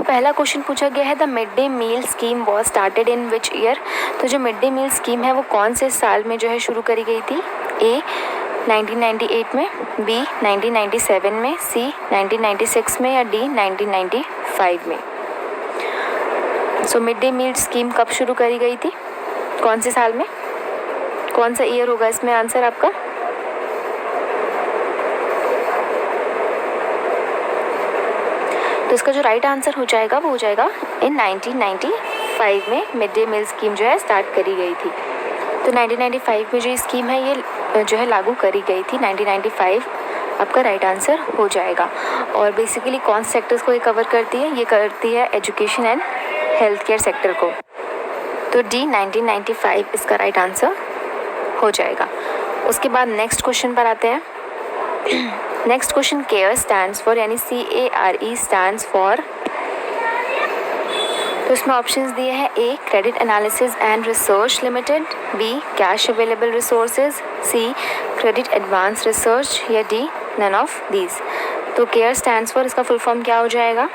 पहला क्वेश्चन पूछा गया है the mid day meal scheme was started in which year. तो जो मिड डे मील स्कीम है वो कौन से साल में जो है शुरू करी गई थी? ए 1998 में, बी 1997 में, सी 1996 में या डी 1995 में। So mid day meal scheme कब शुरू करी गई थी, कौन से साल में, कौन सा ईयर होगा इसमें आंसर आपका? तो इसका जो राइट आंसर हो जाएगा वो हो जाएगा इन 1995 में मिड डे मील स्कीम जो है स्टार्ट करी गई थी। तो 1995 में जो स्कीम है ये जो है लागू करी गई थी। 1995 आपका राइट आंसर हो जाएगा। और बेसिकली कौन से सेक्टर्स को ये कवर करती है? ये करती है education and health care sector को। तो डी 1995 इसका राइट आंसर हो जाएगा। उसके बाद नेक्स्ट क्वेश्चन पर आते हैं। Next question CARE stands for, यानी CARE स्टैंड्स फॉर। तो इसमें ऑप्शंस दिए हैं A credit analysis and research limited, B cash available resources, C credit advance research या डी नन ऑफ दीज। तो केयर स्टैंड्स फॉर इसका फुल फॉर्म क्या हो जाएगा?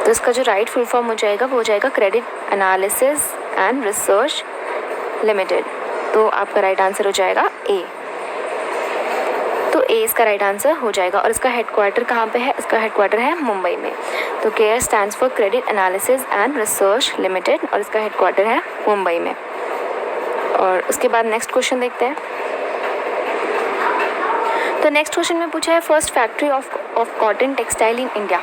तो इसका जो राइट फुल फॉर्म हो जाएगा वो हो जाएगा credit analysis and research limited. तो आपका राइट आंसर हो जाएगा ए। तो ए इसका राइट आंसर हो जाएगा। और इसका हेडक्वार्टर कहाँ पे है? इसका हेडक्वार्टर है मुंबई में। तो CARE stands for credit analysis and research limited और इसका हेडक्वार्टर है मुंबई में। और उसके बाद नेक्स्ट क्वेश्चन देखते हैं। तो नेक्स्ट क्वेश्चन में पूछा है first factory of cotton textile in India.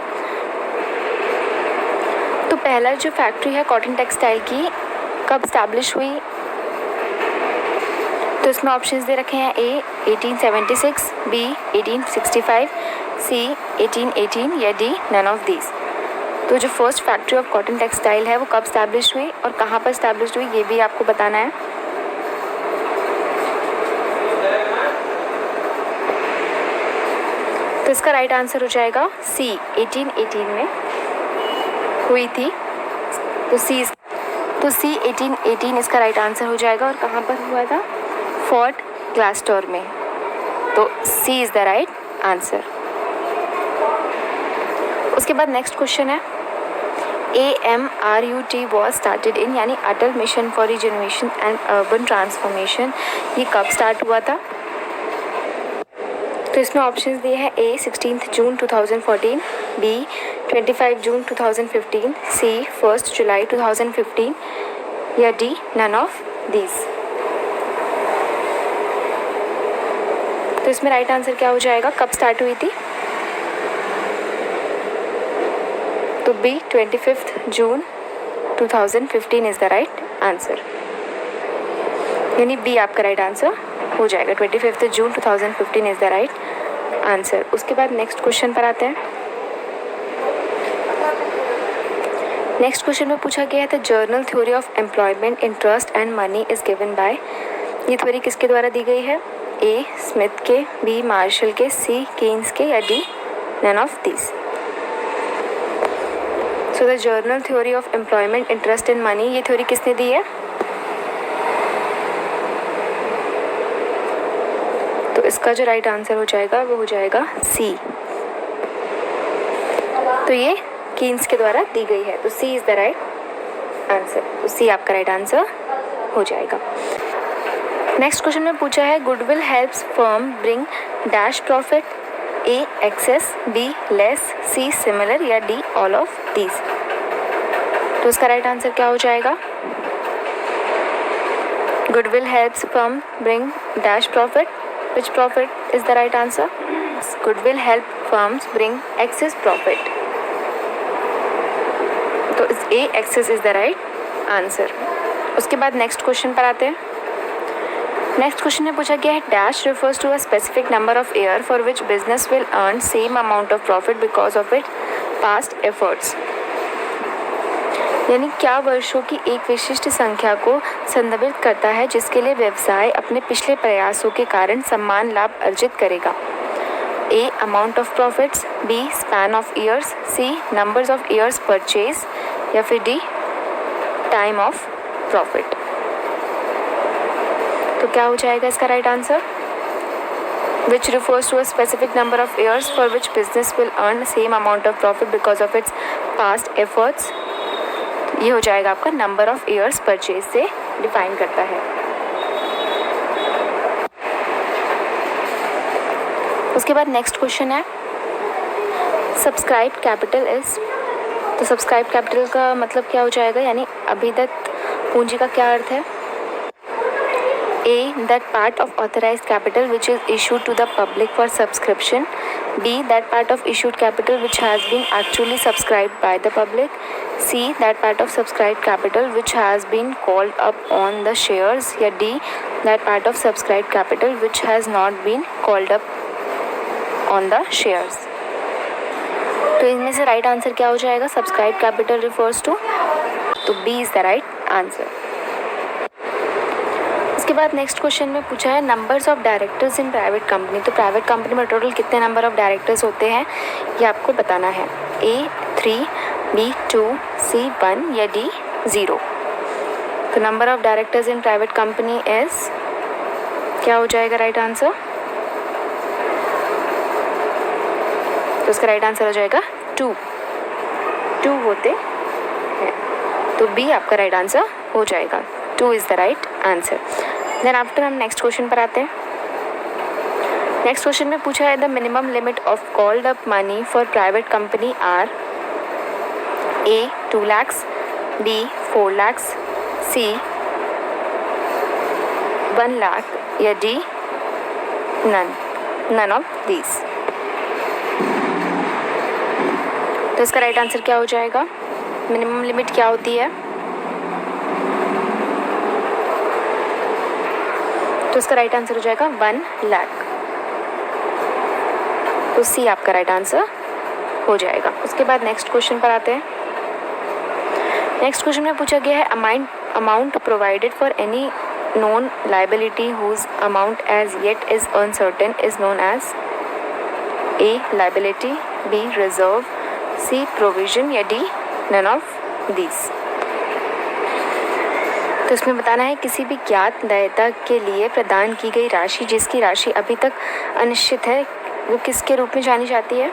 तो पहला जो फैक्ट्री है कॉटन टेक्सटाइल की कब स्टैब्लिश हुई? तो इसमें ऑप्शंस दे रखे हैं ए 1876, बी 1865, सी 1818 या डी नन ऑफ दीज। तो जो first factory of cotton textile है वो कब स्टैब्लिश हुई और कहाँ पर स्टैब्लिश हुई ये भी आपको बताना है। तो इसका राइट आंसर हो जाएगा सी 1818 में हुई थी। तो सी 1818 इसका राइट आंसर हो जाएगा। और कहाँ पर हुआ था? फोर्ट ग्लास्टोर में। तो C is the right answer. उसके बाद नेक्स्ट क्वेश्चन है AMRUT वॉज स्टार्टेड इन, यानी Atal mission for regeneration and urban transformation, ये कब स्टार्ट हुआ था? तो इसमें ऑप्शंस दिए हैं ए 16 जून 2014, बी 25 जून 2015, सी 1 जुलाई 2015 या डी नन ऑफ दीज। तो इसमें राइट आंसर क्या हो जाएगा? कब स्टार्ट हुई थी? तो B 25 June 2015 is the right answer, यानी बी आपका राइट आंसर हो जाएगा। 25 June 2015 is the right answer. उसके बाद नेक्स्ट क्वेश्चन पर आते हैं। नेक्स्ट क्वेश्चन में पूछा गया है the general theory of employment interest and money is given by. ये थ्योरी किसके द्वारा दी गई है? ए स्मिथ के, बी मार्शल के, सी केन्स के या D none of these. So the general theory of employment interest in money, ये थ्योरी किसने दी है? तो इसका जो राइट आंसर हो जाएगा वो हो जाएगा सी। तो ये केन्स के द्वारा दी गई है। तो सी इज द राइट आंसर। तो सी आपका राइट आंसर हो जाएगा। नेक्स्ट क्वेश्चन में पूछा है goodwill helps firm bring dash profit, A excess, B less, C similar या डी ऑल ऑफ दीज। तो इसका राइट आंसर क्या हो जाएगा? Goodwill helps firm bring dash profit, which profit is the right answer? Goodwill help firms bring excess profit. तो A excess is the right answer. उसके बाद next question पर आते हैं। नेक्स्ट क्वेश्चन में पूछा गया है dash refers to a specific number of year for which business will earn same amount of profit because of it past efforts, यानी क्या वर्षों की एक विशिष्ट संख्या को संदर्भित करता है जिसके लिए व्यवसाय अपने पिछले प्रयासों के कारण समान लाभ अर्जित करेगा। A amount of profits, B span of years, C numbers of years purchase या फिर डी टाइम ऑफ प्रॉफिट। तो क्या हो जाएगा इसका right answer? which refers to a specific number of years for which business will earn same amount of profit because of its past efforts. ये हो जाएगा आपका number of years purchase से डिफाइन करता है. उसके बाद नेक्स्ट क्वेश्चन है सब्सक्राइब कैपिटल इज. तो सब्सक्राइब कैपिटल का मतलब क्या हो जाएगा, यानी अभिदत्त पूंजी का क्या अर्थ है. A. That part of authorized capital which is issued to the public for subscription. B. That part of issued capital which has been actually subscribed by the public. C. That part of subscribed capital which has been called up on the shares. या D. That part of subscribed capital which has not been called up on the shares. तो इनमें से right answer क्या हो जाएगा. Subscribe capital refers to, तो B is the right answer. उसके बाद नेक्स्ट क्वेश्चन में पूछा है numbers of directors in private company. तो प्राइवेट कंपनी में टोटल कितने नंबर ऑफ डायरेक्टर्स होते हैं ये आपको बताना है. A 3, B 2, C 1 या D 0. तो number of directors in private company is क्या हो जाएगा राइट आंसर. तो उसका राइट आंसर हो जाएगा 2 होते हैं. तो B आपका राइट आंसर हो जाएगा. 2 is the right answer. Then after हम नेक्स्ट क्वेश्चन पर आते हैं. नेक्स्ट क्वेश्चन में पूछा है the minimum limit of called up money for private company are. A 2 lakhs, B 4 lakhs, C 1 lakh या D none of these. तो इसका राइट आंसर क्या हो जाएगा. मिनिमम लिमिट क्या होती है. तो इसका राइट आंसर हो जाएगा 1 लाख. तो सी आपका राइट आंसर हो जाएगा. उसके बाद नेक्स्ट क्वेश्चन पर आते हैं. नेक्स्ट क्वेश्चन में पूछा गया है amount provided for any known liability whose amount as yet is uncertain is known as. A liability, B reserve, C provision या डी नन ऑफ दीज. तो इसमें बताना है किसी भी ज्ञात दायित्व के लिए प्रदान की गई राशि जिसकी राशि अभी तक अनिश्चित है वो किसके रूप में जानी जाती है.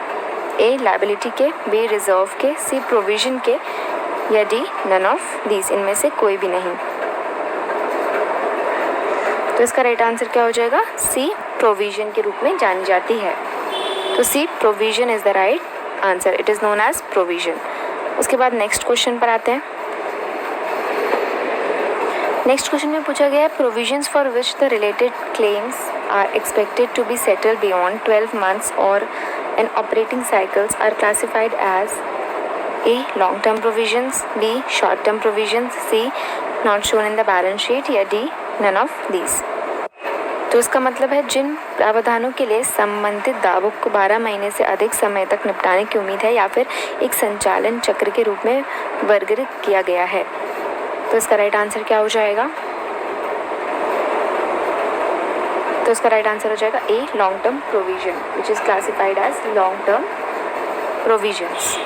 ए लायबिलिटी के, बी रिजर्व के, सी प्रोविजन के या डी नन ऑफ दीज इनमें से कोई भी नहीं. तो इसका राइट आंसर क्या हो जाएगा. सी प्रोविजन के रूप में जानी जाती है. तो C provision is the right answer. It is known as provision. उसके बाद नेक्स्ट क्वेश्चन पर आते हैं. नेक्स्ट क्वेश्चन में पूछा गया है provisions for which the related claims are expected to be settled beyond 12 months और in operating cycles are classified as. A long term provisions, B short term provisions, C not shown in the balance sheet या D none of these. तो इसका मतलब है जिन प्रावधानों के लिए संबंधित दावों को 12 महीने से अधिक समय तक निपटाने की उम्मीद है या फिर एक संचालन चक्र के रूप में वर्गीकृत किया गया है. तो इसका राइट आंसर क्या हो जाएगा. तो इसका राइट आंसर हो जाएगा A long term provision which is classified as long term provisions.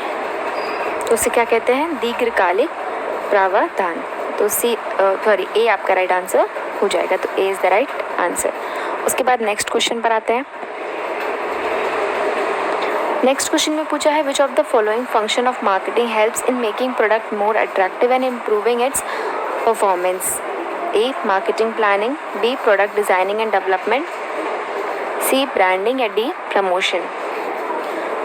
तो उसे क्या कहते हैं दीर्घकालिक प्रावधान. तो ए आपका राइट आंसर हो जाएगा. तो A is the right answer. उसके बाद नेक्स्ट क्वेश्चन पर आते हैं. नेक्स्ट क्वेश्चन में पूछा है which of the following function of marketing helps in making product more attractive and improving its performance. A marketing planning, B product designing and development, C branding या D promotion.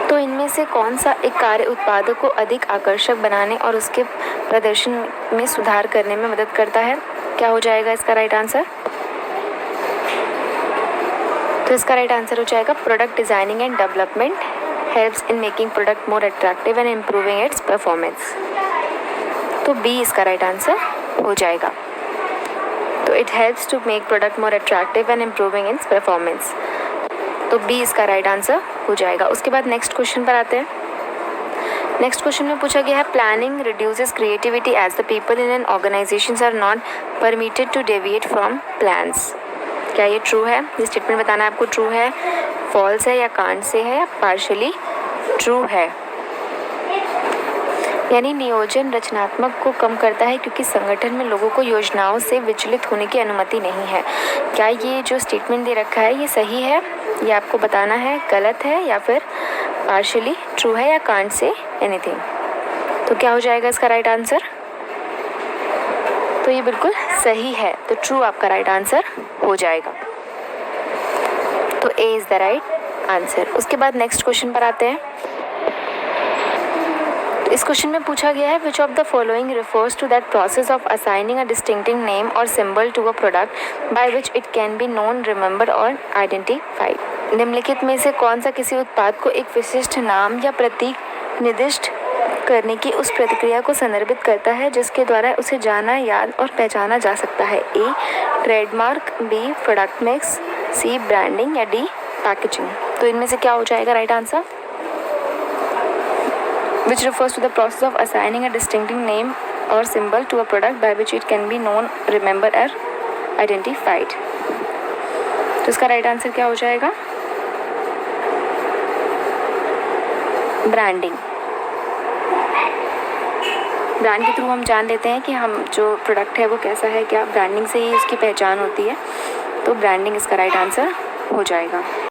तो इनमें से कौन सा एक कार्य उत्पादक को अधिक आकर्षक बनाने और उसके प्रदर्शन में सुधार करने में मदद करता है. क्या हो जाएगा इसका राइट आंसर. तो इसका राइट आंसर हो जाएगा product designing and development helps in making product more attractive and improving its performance. तो B इसका राइट आंसर हो जाएगा. तो it helps to make product more attractive and improving its performance. तो B इसका right answer हो जाएगा. उसके बाद नेक्स्ट क्वेश्चन पर आते हैं. नेक्स्ट क्वेश्चन में पूछा गया है planning reduces creativity as the people in an organisations are not permitted to deviate from plans. क्या ये ट्रू है. ये स्टेटमेंट बताना है आपको ट्रू है, फॉल्स है या कांट से है या पार्शियली ट्रू है. यानी नियोजन रचनात्मक को कम करता है क्योंकि संगठन में लोगों को योजनाओं से विचलित होने की अनुमति नहीं है. क्या ये जो स्टेटमेंट दे रखा है ये सही है ये आपको बताना है गलत है या फिर पार्शियली ट्रू है या कांट से एनीथिंग। तो क्या हो जाएगा इसका राइट आंसर? तो ये बिल्कुल सही है, तो ट्रू आपका राइट आंसर हो जाएगा। तो A is the right answer. उसके बाद नेक्स्ट क्वेश्चन पर आते हैं। इस क्वेश्चन में पूछा गया है which of the following refers to that process of assigning a distinctive name और symbol to a product by which it can be known, remember और आइडेंटिफाइड। निम्नलिखित में से कौन सा किसी उत्पाद को एक विशिष्ट नाम या प्रतीक निर्दिष्ट करने की उस प्रतिक्रिया को संदर्भित करता है जिसके द्वारा उसे जाना, याद और पहचाना जा सकता है? ए ट्रेडमार्क, बी प्रोडक्ट मिक्स, सी ब्रांडिंग या डी पैकेजिंग। तो इनमें से क्या हो जाएगा right answer? Which refers to the process of assigning a distinctive name or symbol to a product by which it can be known, remembered or identified. तो इसका right answer क्या हो जाएगा? ब्रांडिंग। ब्रांड के थ्रू हम जान लेते हैं कि हम जो प्रोडक्ट है वो कैसा है, क्या ब्रांडिंग से ही उसकी पहचान होती है। तो ब्रांडिंग इसका राइट आंसर हो जाएगा।